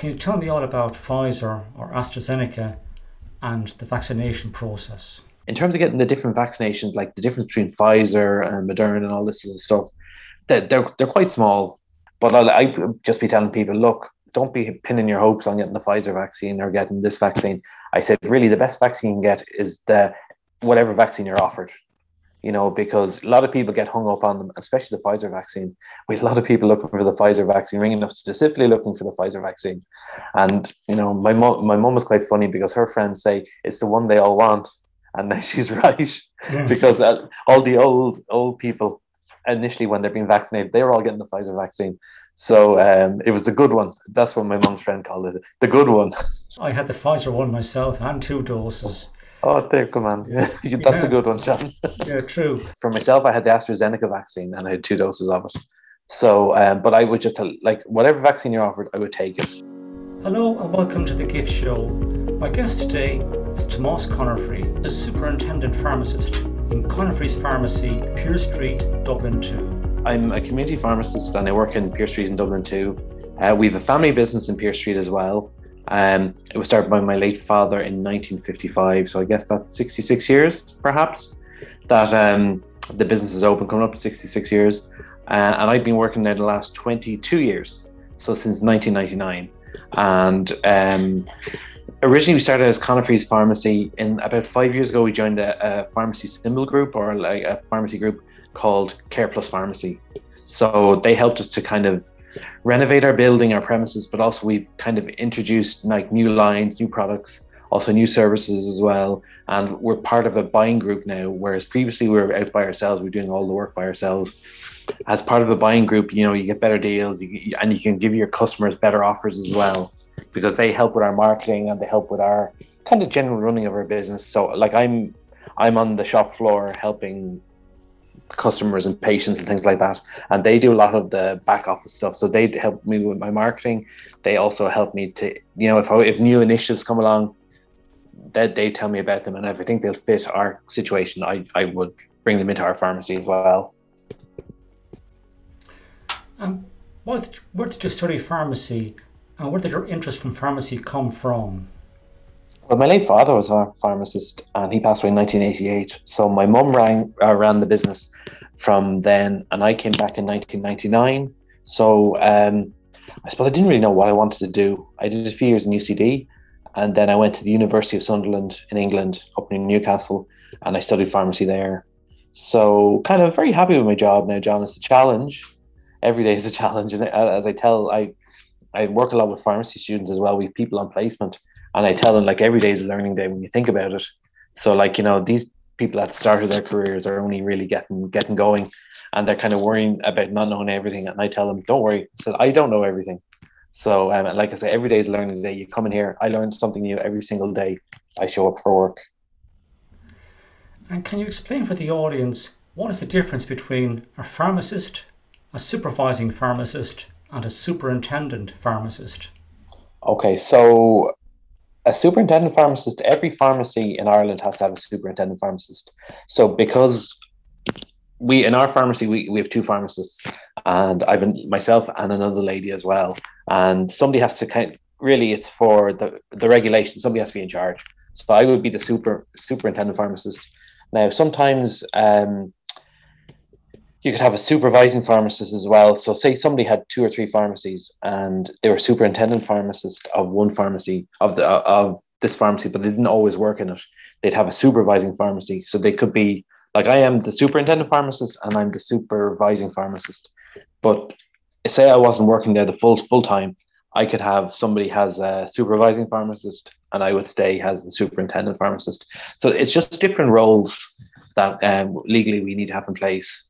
can you tell me all about Pfizer or AstraZeneca and the vaccination process? In terms of getting the different vaccinations, like the difference between Pfizer and Moderna and all this sort of stuff, they're quite small. But I just be telling people, look, don't be pinning your hopes on getting the Pfizer vaccine or getting this vaccine. I said, really, the best vaccine you can get is the whatever vaccine you're offered. Because a lot of people get hung up on them, especially the Pfizer vaccine. We have a lot of people looking for the Pfizer vaccine, ringing up specifically looking for the Pfizer vaccine. And, my mum was quite funny because her friends say it's the one they all want. And then she's right, because all the old people, initially when they're being vaccinated, they were all getting the Pfizer vaccine. So it was the good one. That's what my mum's friend called it, the good one. I had the Pfizer one myself and 2 doses. Oh, there, come on. Yeah, that's a good one, John. Yeah, true. For myself, I had the AstraZeneca vaccine and I had 2 doses of it. So, but I would just whatever vaccine you're offered, I would take it. Hello and welcome to the GYFT Show. My guest today is Tomás Conefrey, the superintendent pharmacist in Conefrey Pharmacy, Pearse Street, Dublin 2. I'm a community pharmacist and I work in Pearse Street in Dublin 2. We have a family business in Pearse Street as well. It was started by my late father in 1955, so I guess that's 66 years, perhaps, that the business is open, coming up to 66 years. And I've been working there the last 22 years, so since 1999. And originally we started as Conefrey Pharmacy. In about 5 years ago, we joined a pharmacy symbol group, or like a pharmacy group called Care Plus Pharmacy. So they helped us to kind of renovate our building, our premises, but also we've kind of introduced like new lines, new products, also new services as well. And we're part of a buying group now, whereas previously we were out by ourselves, we were doing all the work by ourselves. As part of a buying group, you get better deals, and you can give your customers better offers as well, because they help with our marketing and they help with our kind of general running of our business. So like I'm on the shop floor helping customers and patients and things like that, and they do a lot of the back office stuff, so they help me with my marketing. They also help me to, if new initiatives come along, that they tell me about them, and if I think they'll fit our situation, I would bring them into our pharmacy as well. Where did you study pharmacy, and where did your interest from pharmacy come from? Well, my late father was a pharmacist and he passed away in 1988. So my mum ran the business from then, and I came back in 1999. So I suppose I didn't really know what I wanted to do. I did a few years in UCD, and then I went to the University of Sunderland in England, up in Newcastle, and I studied pharmacy there. So kind of very happy with my job now, John. It's a challenge. Every day is a challenge. And as I work a lot with pharmacy students as well. We have people on placement. And I tell them, like, every day is a learning day when you think about it. So, like, these people that started their careers are only really getting going, and they're kind of worrying about not knowing everything. And I tell them, don't worry, so I don't know everything. So, like I say, every day is a learning day. You come in here, I learn something new every single day I show up for work. And can you explain for the audience, what is the difference between a pharmacist, a supervising pharmacist, and a superintendent pharmacist? Okay, so a superintendent pharmacist, every pharmacy in Ireland has to have a superintendent pharmacist. So because in our pharmacy, we have 2 pharmacists, and I've been myself and another lady as well. And somebody has to really, it's for the regulation, somebody has to be in charge. So I would be the superintendent pharmacist. Now, sometimes you could have a supervising pharmacist as well. So say somebody had 2 or 3 pharmacies and they were superintendent pharmacist of one pharmacy, of this pharmacy, but they didn't always work in it. They'd have a supervising pharmacy. So they could be, like, I am the superintendent pharmacist and I'm the supervising pharmacist. But say I wasn't working there the full time, I could have somebody has a supervising pharmacist and I would stay as the superintendent pharmacist. So it's just different roles that legally we need to have in place.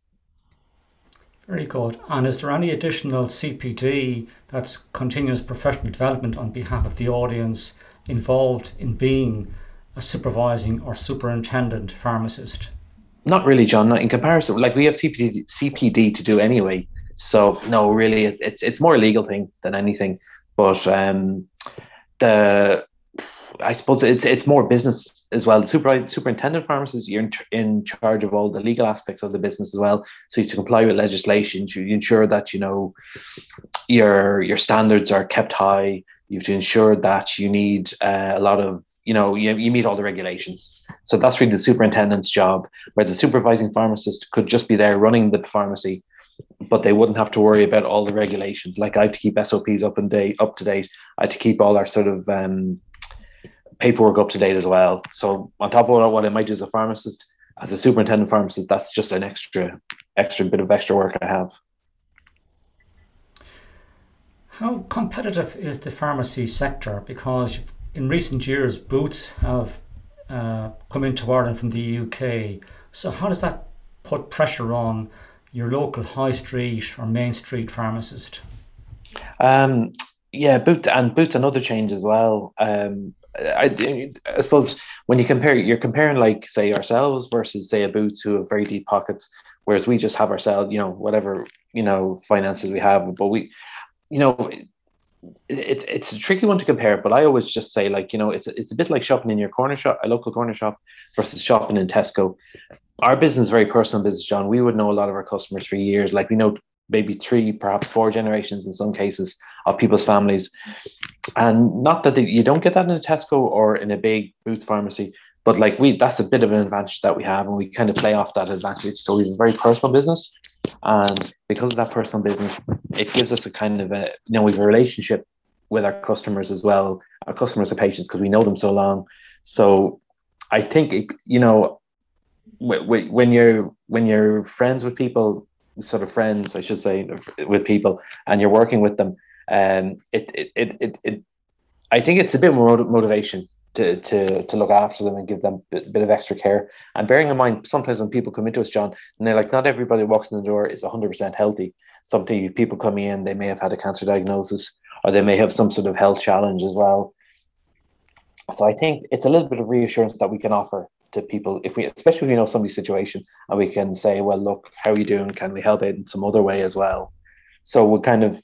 Very good. And is there any additional CPD, that's continuous professional development, on behalf of the audience involved in being a supervising or superintendent pharmacist? Not really, John. Not in comparison. Like, we have CPD to do anyway. So no, really, it's more a legal thing than anything. But I suppose it's more business as well. The superintendent pharmacist, you're in charge of all the legal aspects of the business as well. So you have to comply with legislation, to ensure that your standards are kept high. You have to ensure that you need a lot of, you meet all the regulations. So that's really the superintendent's job, where the supervising pharmacist could just be there running the pharmacy, but they wouldn't have to worry about all the regulations. Like, I have to keep SOPs up to date. I have to keep all our sort of paperwork up to date as well. So on top of what I might do as a pharmacist, as a superintendent pharmacist, that's just an extra bit of extra work I have. How competitive is the pharmacy sector? Because in recent years, Boots have come into Ireland from the UK. So how does that put pressure on your local high street or main street pharmacist? Yeah, Boots and other chains as well. I suppose when you're comparing, like, say, ourselves versus, say, a Boots who have very deep pockets, whereas we just have ourselves, whatever, finances we have. But we, it's a tricky one to compare. But I always just say, like, it's a bit like shopping in your corner shop, a local corner shop, versus shopping in Tesco. Our business is very personal business, John. We would know a lot of our customers for years. Like, we know maybe 3, perhaps 4 generations in some cases of people's families. And not that you don't get that in a Tesco or in a big Boots pharmacy, but like, that's a bit of an advantage that we have, and we kind of play off that advantage. So we have a very personal business, and because of that personal business, it gives us a kind of we have a relationship with our customers as well. Our customers are patients because we know them so long. So I think when you're friends with people, sort of friends, I should say, with people, and you're working with them, I think it's a bit more motivation to look after them and give them a bit of extra care. And bearing in mind, sometimes when people come into us, John, and they're like, not everybody who walks in the door is 100% healthy. Sometimes people come in, they may have had a cancer diagnosis, or they may have some sort of health challenge as well. So I think it's a little bit of reassurance that we can offer to people, especially if we know somebody's situation, and we can say, well, look, how are you doing? Can we help out in some other way as well? So we kind of,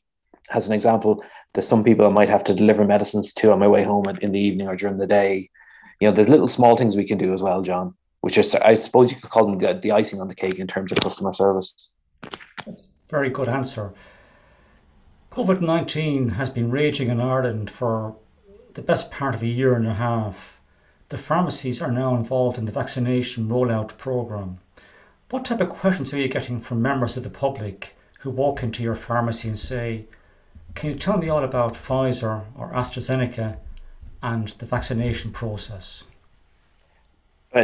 as an example, there's some people I might have to deliver medicines to on my way home in the evening or during the day. There's little small things we can do as well, John, which is, I suppose you could call them the icing on the cake in terms of customer service. That's a very good answer. COVID-19 has been raging in Ireland for the best part of a year and a half. The pharmacies are now involved in the vaccination rollout programme. What type of questions are you getting from members of the public who walk into your pharmacy and say, can you tell me all about Pfizer or AstraZeneca and the vaccination process?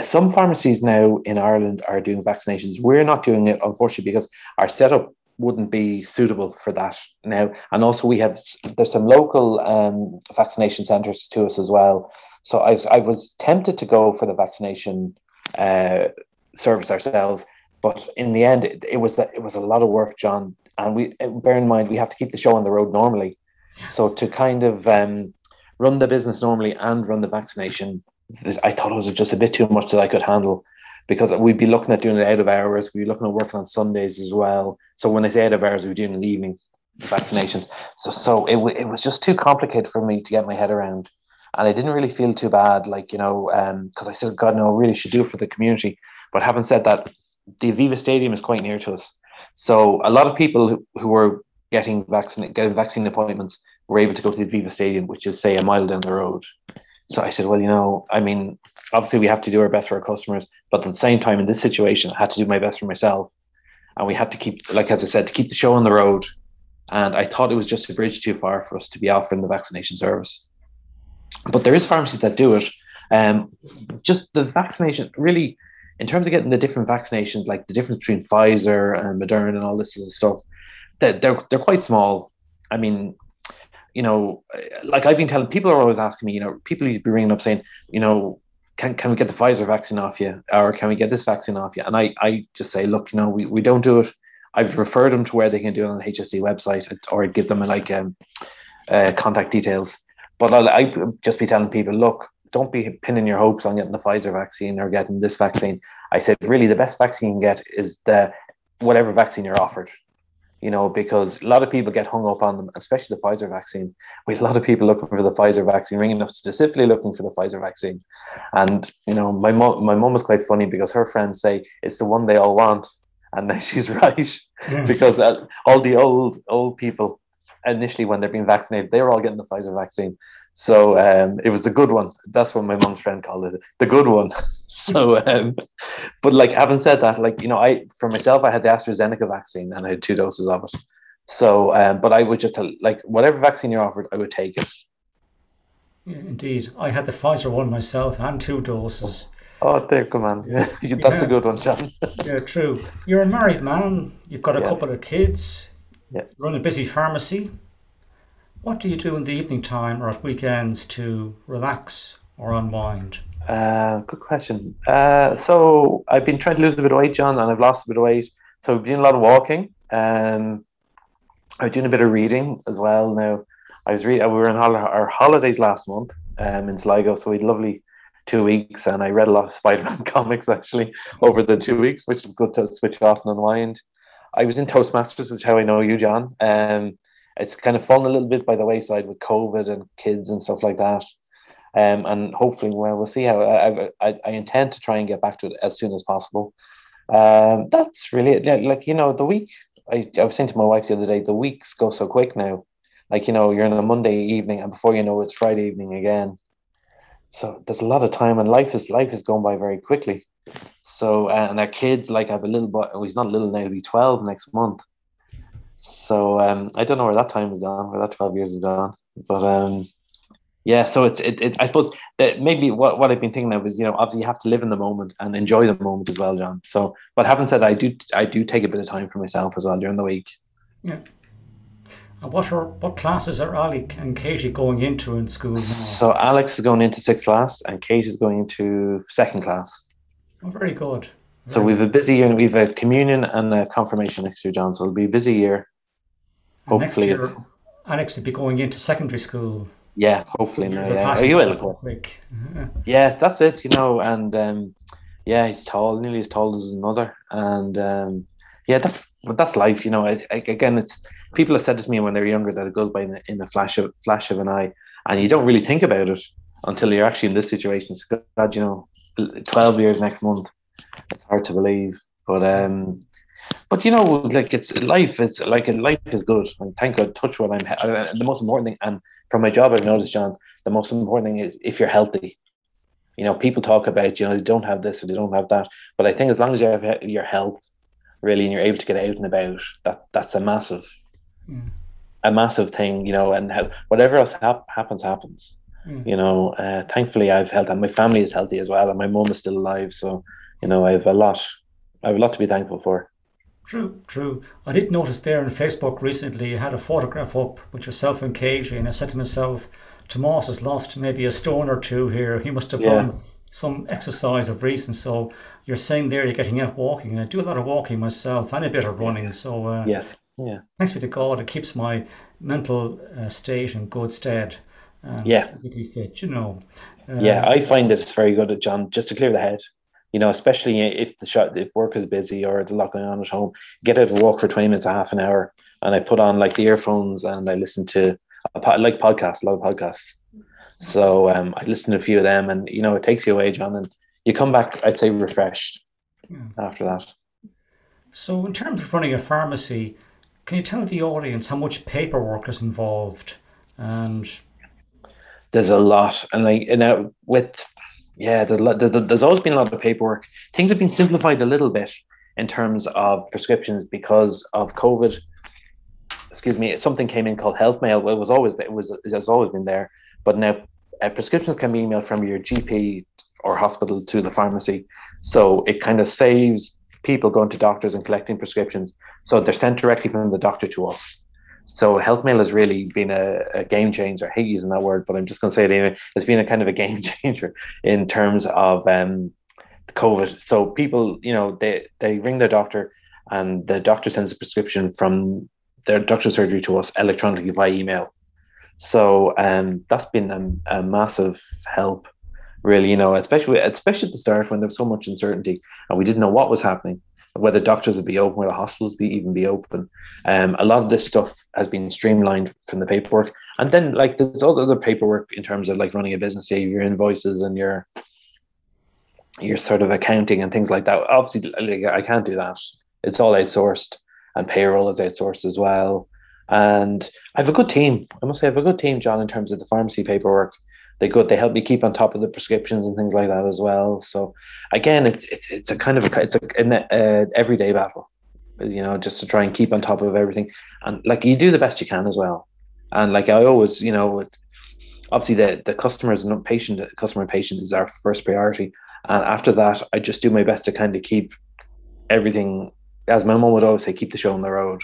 Some pharmacies now in Ireland are doing vaccinations. We're not doing it, unfortunately, because our setup wouldn't be suitable for that now. And also there's some local vaccination centres to us as well. So I was tempted to go for the vaccination service ourselves, but in the end, it was a lot of work, John. And bear in mind, we have to keep the show on the road normally. So to kind of run the business normally and run the vaccination, I thought it was just a bit too much that I could handle, because we'd be looking at doing it out of hours. We'd be looking at working on Sundays as well. So when I say out of hours, we're doing in the evening, the vaccinations. So it was just too complicated for me to get my head around. And I didn't really feel too bad, because I said, God, no, I really should do it for the community. But having said that, the Aviva Stadium is quite near to us. So a lot of people who were getting vaccine appointments were able to go to the Aviva Stadium, which is, say, a mile down the road. So I said, well, obviously we have to do our best for our customers, but at the same time, in this situation, I had to do my best for myself. And we had to keep, as I said, to keep the show on the road. And I thought it was just a bridge too far for us to be offering the vaccination service. But there is pharmacies that do it. Just the vaccination, really, in terms of getting the different vaccinations, like the difference between Pfizer and Moderna and all this sort of stuff, they're quite small. I mean, like I've been telling, people are always asking me, people used to be ringing up saying, can we get the Pfizer vaccine off you? Or can we get this vaccine off you? And I just say, look, we don't do it. I've referred them to where they can do it on the HSE website, or I'd give them contact details. But I just be telling people, look, don't be pinning your hopes on getting the Pfizer vaccine or getting this vaccine. I said, really, the best vaccine you can get is whatever vaccine you're offered. Because a lot of people get hung up on them, especially the Pfizer vaccine. We have a lot of people looking for the Pfizer vaccine, ringing up specifically looking for the Pfizer vaccine. And, my mum was quite funny, because her friends say it's the one they all want. And she's right, because all the old people initially when they're being vaccinated, they were all getting the Pfizer vaccine. So it was the good one. That's what my mom's friend called it, the good one. So, but like having said that, like, you know, for myself, I had the AstraZeneca vaccine and I had 2 doses of it. So, but I would just like whatever vaccine you're offered, I would take it. Yeah, indeed. I had the Pfizer one myself and 2 doses. Oh, there, come on. Yeah, Yeah, that's a yeah, good one, John. yeah, true. You're a married man. You've got a Yeah, couple of kids. yeah. You run a busy pharmacy. What do you do in the evening time or at weekends to relax or unwind? Good question. So I've been trying to lose a bit of weight, John, and I've lost a bit of weight. So I've been doing a lot of walking. I was doing a bit of reading as well. Now, I was reading. We were on our holidays last month, in Sligo, so we had a lovely 2 weeks, and I read a lot of Spider-Man comics actually over the 2 weeks, which is good to switch off and unwind. I was in Toastmasters, which is how I know you, John. It's kind of fallen a little bit by the wayside with COVID and kids and stuff like that. And hopefully, well, we'll see how I intend to try and get back to it as soon as possible. That's really it. Yeah, like, you know, the week, I was saying to my wife the other day, the weeks go so quick now. Like, you know, you're on a Monday evening and before you know it's Friday evening again. So there's a lot of time and life is going by very quickly. So, and our kids, like I have a little boy, oh, he's not little now, he'll be 12 next month. So I don't know where that time is gone, where that 12 years is gone. But yeah, so I suppose that maybe what I've been thinking of is, you know, obviously you have to live in the moment and enjoy the moment as well, John. So, but having said that, I do take a bit of time for myself as well during the week. Yeah. And what classes are Ali and Katie going into in school now? So Alex is going into sixth class and Kate is going into second class. Oh, very good. So Very we've a good. busy year and we've a communion and a confirmation next year, John. So it'll be a busy year. And next Hopefully, year, Alex will be going into secondary school. yeah, hopefully Years now, are yeah. Oh, passing you by will, so Paul. quick. Yeah, that's it, you know, and yeah, he's tall, nearly as tall as his mother, and yeah, that's life, you know. Again, it's people have said to me when they're younger that it goes by in a flash of an eye, and you don't really think about it until you're actually in this situation. So God, you know, 12 years next month. It's hard to believe, but you know, like it's life. It's like life is good, and thank God, touch what the most important thing. And from my job, I've noticed, John, the most important thing is if you're healthy. You know, people talk about, you know, they don't have this or they don't have that, but I think as long as you have your health, really, and you're able to get out and about, that's Yeah, a massive thing, you know. And whatever else happens. yeah. You know, thankfully I've health, and my family is healthy as well, and my mum is still alive. So, you know, I have a lot to be thankful for. True, true. I did notice there on Facebook recently you had a photograph up with yourself and Katie, and I said to myself, Tomas has lost maybe a stone or two here. He must have Yeah. run some exercise of recent. So you're saying there you're getting out walking, and I do a lot of walking myself and a bit of running. So Yes. Yeah. thanks be to God, it keeps my mental state in good stead and Yeah. physically fit, you know. Yeah. Uh, I find it's very good, John, just to clear the head. You know, especially if work is busy or there's a lot going on at home, get out and walk for 20 minutes, a half an hour, and I put on like the earphones and I listen to I like podcasts, a lot of podcasts. So I listen to a few of them, and you know, it takes you away, John, and you come back, I'd say, refreshed yeah. after that. So in terms of running a pharmacy, can you tell the audience how much paperwork is involved? And There's a lot, and like, you know, with yeah, there's always been a lot of paperwork. Things have been simplified a little bit in terms of prescriptions because of COVID. Excuse me, something came in called health mail. Well, it has always been there, but now prescriptions can be emailed from your GP or hospital to the pharmacy. So it kind of saves people going to doctors and collecting prescriptions. So they're sent directly from the doctor to us. So health mail has really been a game changer. I hate using that word, but I'm just going to say it anyway. It's been a kind of a game changer in terms of COVID. So people, you know, they ring their doctor, and the doctor sends a prescription from their doctor's surgery to us electronically by email. So that's been a massive help, really. You know, especially at the start when there was so much uncertainty and we didn't know what was happening, whether doctors would be open, whether hospitals even be open. A lot of this stuff has been streamlined from the paperwork, and then like there's all the other paperwork in terms of like running a business, say your invoices and your sort of accounting and things like that. Obviously, like, I can't do that. It's all outsourced, and payroll is outsourced as well. And I have a good team. I must say, I have a good team, John, in terms of the pharmacy paperwork. They help me keep on top of the prescriptions and things like that as well. So again, it's a kind of an everyday battle, just to try and keep on top of everything. And like you do the best you can as well. And like I always, obviously the customer and patient is our first priority. And after that, I just do my best to kind of keep everything, as my mom would always say, keep the show on the road.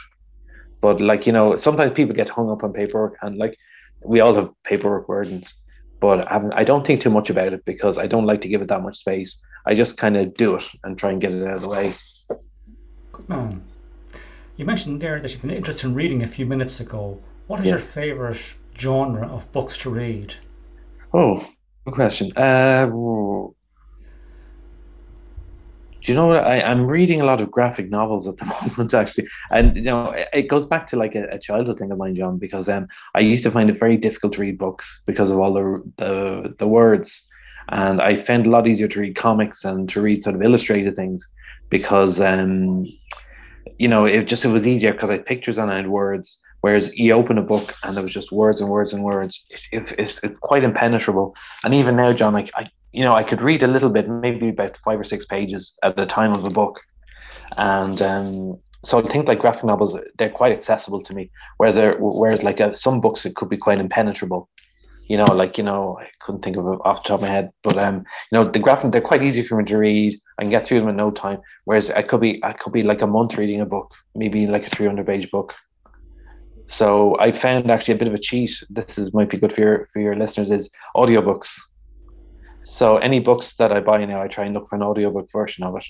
But like, sometimes people get hung up on paperwork, and like we all have paperwork burdens. But I don't think too much about it because I don't like to give it that much space. I just kind of do it and try and get it out of the way. Good man. You mentioned there that you've been interested in reading a few minutes ago. What is your favorite genre of books to read? Oh, good question. Do you know what? I'm reading a lot of graphic novels at the moment, actually, and it goes back to like a childhood thing of mine, John, because I used to find it very difficult to read books because of all the words, and I found it a lot easier to read comics and to read sort of illustrated things because it was easier because I had pictures and I had words. Whereas you open a book and there was just words and words and words. It's quite impenetrable. And even now, John, I could read a little bit, maybe about 5 or 6 pages at the time of a book. And so I think like graphic novels, they're quite accessible to me. Whereas like some books, it could be quite impenetrable. I couldn't think of it off the top of my head, but the graphic, they're quite easy for me to read. I can get through them in no time. Whereas I could be like a month reading a book, maybe like a 300-page book. So I found actually a bit of a cheat. Might be good for your listeners, is audiobooks. So any books that I buy now, I try and look for an audiobook version of it.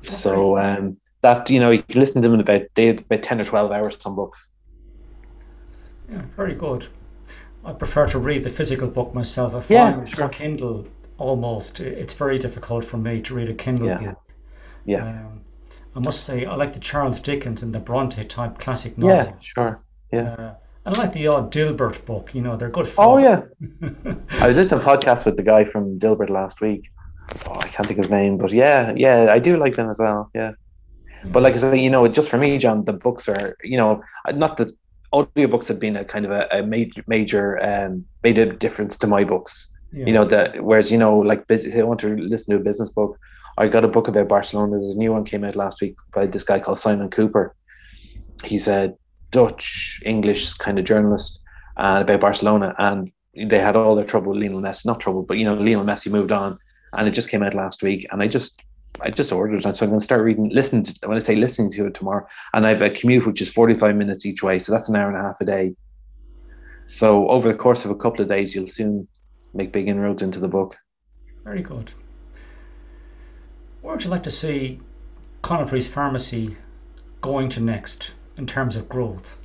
Okay. So that you can listen to them in about 10 or 12 hours, some books. Yeah, very good. I prefer to read the physical book myself. I find for Kindle it's very difficult for me to read a Kindle book. Yeah. I must say, I like the Charles Dickens and the Bronte type classic novels. Yeah, sure. Yeah. And I like the odd Dilbert book. They're good fun. Oh, yeah. I was listening to a podcast with the guy from Dilbert last week. Oh, I can't think of his name, but yeah, I do like them as well. Yeah. But like I say, just for me, John, the books are, not that audiobooks have been a kind of a major made a difference to my books. Yeah. Whereas, like if I want to listen to a business book, I got a book about Barcelona. There's a new one came out last week by this guy called Simon Cooper. He's a Dutch English kind of journalist about Barcelona, and they had all their trouble with Lionel Messi. Not trouble, but Lionel Messi moved on, and it just came out last week. And I just ordered it, so I'm going to start listening to it tomorrow. And I have a commute which is 45 minutes each way, so that's an hour and a half a day. So over the course of a couple of days, you'll soon make big inroads into the book. Very good. Where would you like to see Conefrey's Pharmacy going to next in terms of growth?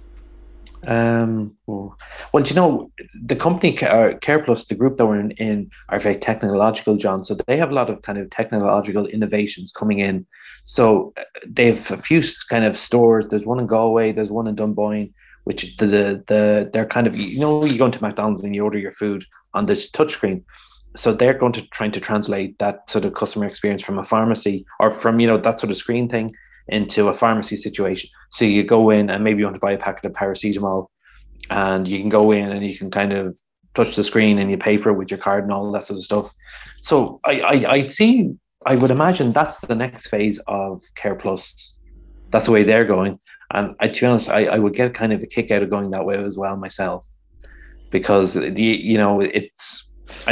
Well, the company Care Plus, the group that we're in are very technological, John. So they have a lot of kind of technological innovations coming in. So they have a few kind of stores. There's one in Galway, there's one in Dunboyne, which they're kind of, you go into McDonald's and you order your food on this touchscreen. So they're going to trying to translate that sort of customer experience from a pharmacy or from, that sort of screen thing into a pharmacy situation. So you go in and maybe you want to buy a packet of paracetamol, and you can go in and you can kind of touch the screen and you pay for it with your card and all that sort of stuff. So I would imagine that's the next phase of Care Plus. That's the way they're going. And to be honest, I would get kind of a kick out of going that way as well myself, because I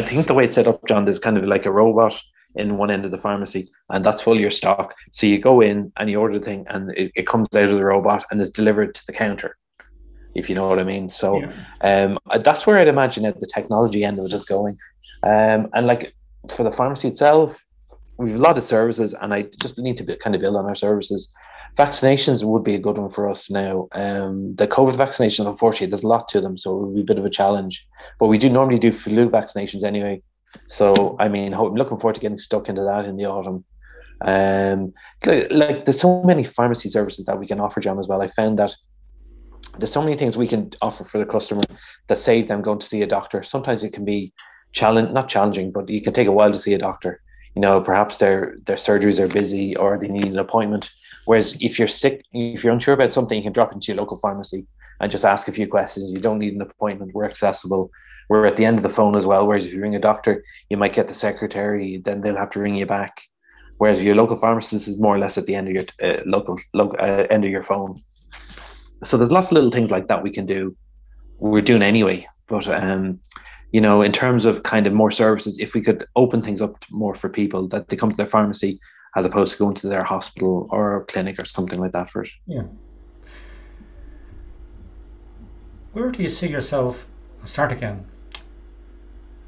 think the way it's set up, John, there's kind of like a robot in one end of the pharmacy, and that's full of your stock. So you go in and you order the thing, and it comes out of the robot and is delivered to the counter, if you know what I mean. So that's where I'd imagine the technology end of it is going. And like for the pharmacy itself, we have a lot of services, and I just need to kind of build on our services. Vaccinations would be a good one for us now. The COVID vaccinations, unfortunately, there's a lot to them, so it would be a bit of a challenge. But we do normally do flu vaccinations anyway. So, I mean, I'm looking forward to getting stuck into that in the autumn. Like there's so many pharmacy services that we can offer, John, as well. I found that there's so many things we can offer for the customer that save them going to see a doctor. Sometimes it can be not challenging, but you can take a while to see a doctor. Perhaps their surgeries are busy or they need an appointment. Whereas if you're sick, if you're unsure about something, you can drop into your local pharmacy and just ask a few questions. You don't need an appointment. We're accessible. We're at the end of the phone as well. Whereas if you ring a doctor, you might get the secretary, then they'll have to ring you back. Whereas your local pharmacist is more or less at the end of your end of your phone. So there's lots of little things like that we can do. We're doing anyway, but in terms of kind of more services, if we could open things up more for people that they come to their pharmacy as opposed to going to their hospital or clinic or something like that first. Yeah. Where do you see yourself? I'll start again.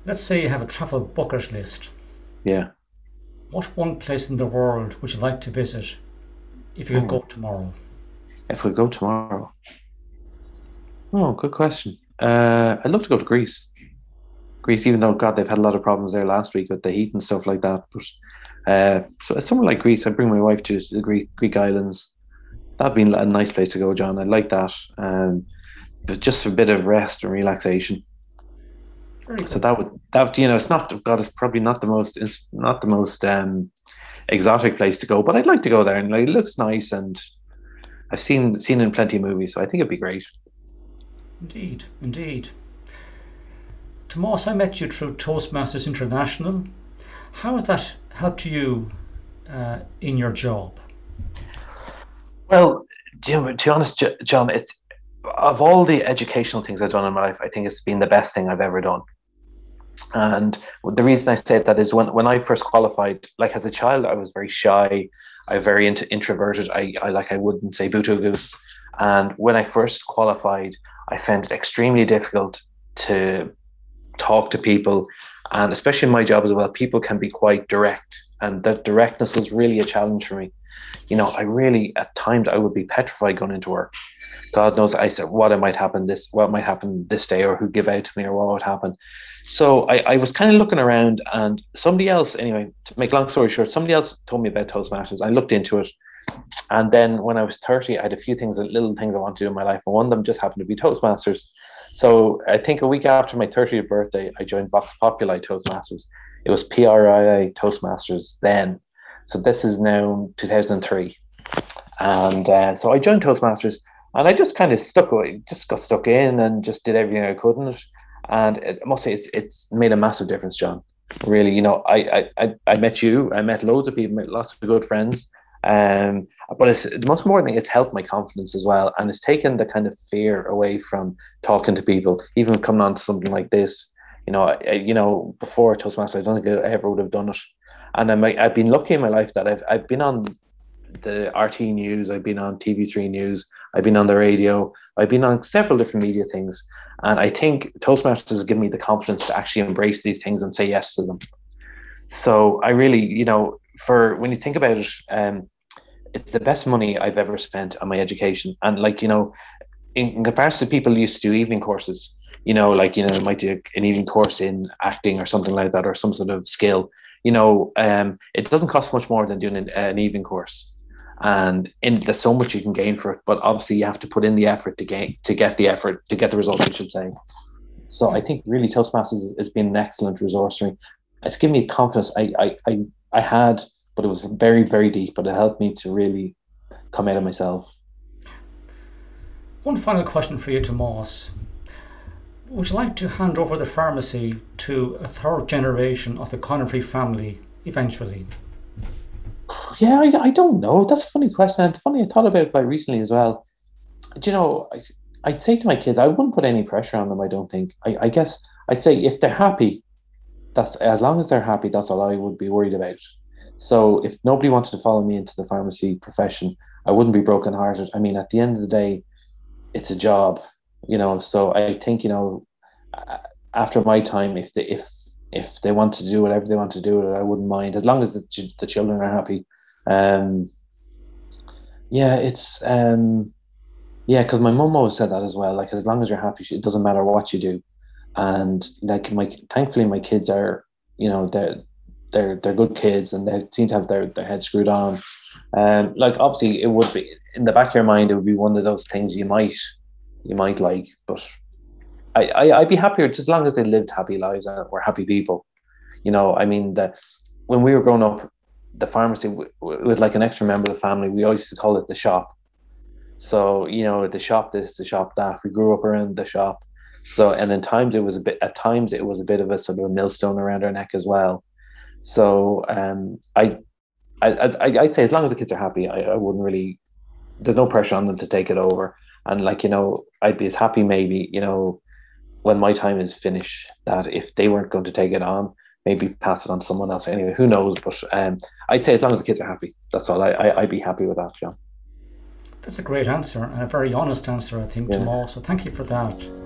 Let's say you have a travel bucket list. Yeah. What one place in the world would you like to visit if you could go tomorrow? If we go tomorrow? Oh, good question. I'd love to go to Greece. Greece, even though, God, they've had a lot of problems there last week with the heat and stuff like that. But so somewhere like Greece, I'd bring my wife to the Greek islands. That'd be a nice place to go, John. I'd like that. But just a bit of rest and relaxation. So that would it's not, God, it's probably not the most exotic place to go, but I'd like to go there, and it looks nice, and I've seen it in plenty of movies, so I think it'd be great. Indeed. Tomás, I met you through Toastmasters International. How has that helped you in your job? Well, to be honest, John, it's of all the educational things I've done in my life, I think it's been the best thing I've ever done. And the reason I say that is when I first qualified, like as a child, I was very shy. I was very introverted. I wouldn't say boo to a goose. And when I first qualified, I found it extremely difficult to talk to people. And especially in my job as well, people can be quite direct. And that directness was really a challenge for me. I really, at times, I would be petrified going into work. God knows, I said, what might happen this day, or who'd give out to me, or what would happen. So I was kind of looking around, and somebody else, anyway, to make a long story short, somebody else told me about Toastmasters. I looked into it. And then when I was 30, I had a few little things I wanted to do in my life. And one of them just happened to be Toastmasters. So I think a week after my 30th birthday, I joined Vox Populi Toastmasters. It was PRIA Toastmasters then. So this is now 2003. And so I joined Toastmasters, and I just kind of got stuck in and just did everything I could in it. And I must say, it's made a massive difference, John. Really, I met you, I met loads of people, met lots of good friends. But it's the most important thing, it's helped my confidence as well. And it's taken the kind of fear away from talking to people, even coming on to something like this. Before Toastmasters, I don't think I ever would have done it. And I've been lucky in my life that I've been on the RT News, I've been on TV3 News, I've been on the radio, I've been on several different media things. And I think Toastmasters has given me the confidence to actually embrace these things and say yes to them. So I really, for when you think about it, it's the best money I've ever spent on my education. And in comparison to people who used to do evening courses, might do an evening course in acting or something like that, or some sort of skill, it doesn't cost much more than doing an evening course. And there's so much you can gain for it, but obviously you have to put in the effort to get the results, I should say. So I think really Toastmasters has been an excellent resource for me. It's given me confidence I had, but it was very, very deep, but it helped me to really come out of myself. One final question for you, Tomás. Would you like to hand over the pharmacy to a third generation of the Conefrey family eventually? Yeah, I don't know. That's a funny question. And funny, I thought about it quite recently as well. I'd say to my kids, I wouldn't put any pressure on them, I don't think. I guess I'd say if they're happy, as long as they're happy, that's all I would be worried about. So if nobody wanted to follow me into the pharmacy profession, I wouldn't be brokenhearted. I mean, at the end of the day, it's a job, So I think, after my time, if they want to do whatever they want to do, I wouldn't mind, as long as the children are happy. Because my mum always said that as well. Like, as long as you're happy, it doesn't matter what you do. And thankfully, my kids are, they're good kids, and they seem to have their heads screwed on. Obviously, it would be in the back of your mind. It would be one of those things you might like, but I'd be happier just as long as they lived happy lives and were happy people. When we were growing up, the pharmacy was like an extra member of the family. We always used to call it the shop. So, the shop this, the shop that. We grew up around the shop. So, and then at times it was a bit of a sort of a millstone around our neck as well. So, I'd say as long as the kids are happy, I wouldn't really, there's no pressure on them to take it over. And like, I'd be as happy maybe, when my time is finished, that if they weren't going to take it on, maybe pass it on to someone else. Anyway, who knows? But I'd say as long as the kids are happy, that's all. I'd be happy with that, John. That's a great answer and a very honest answer, I think, Yeah. Tomás. So thank you for that.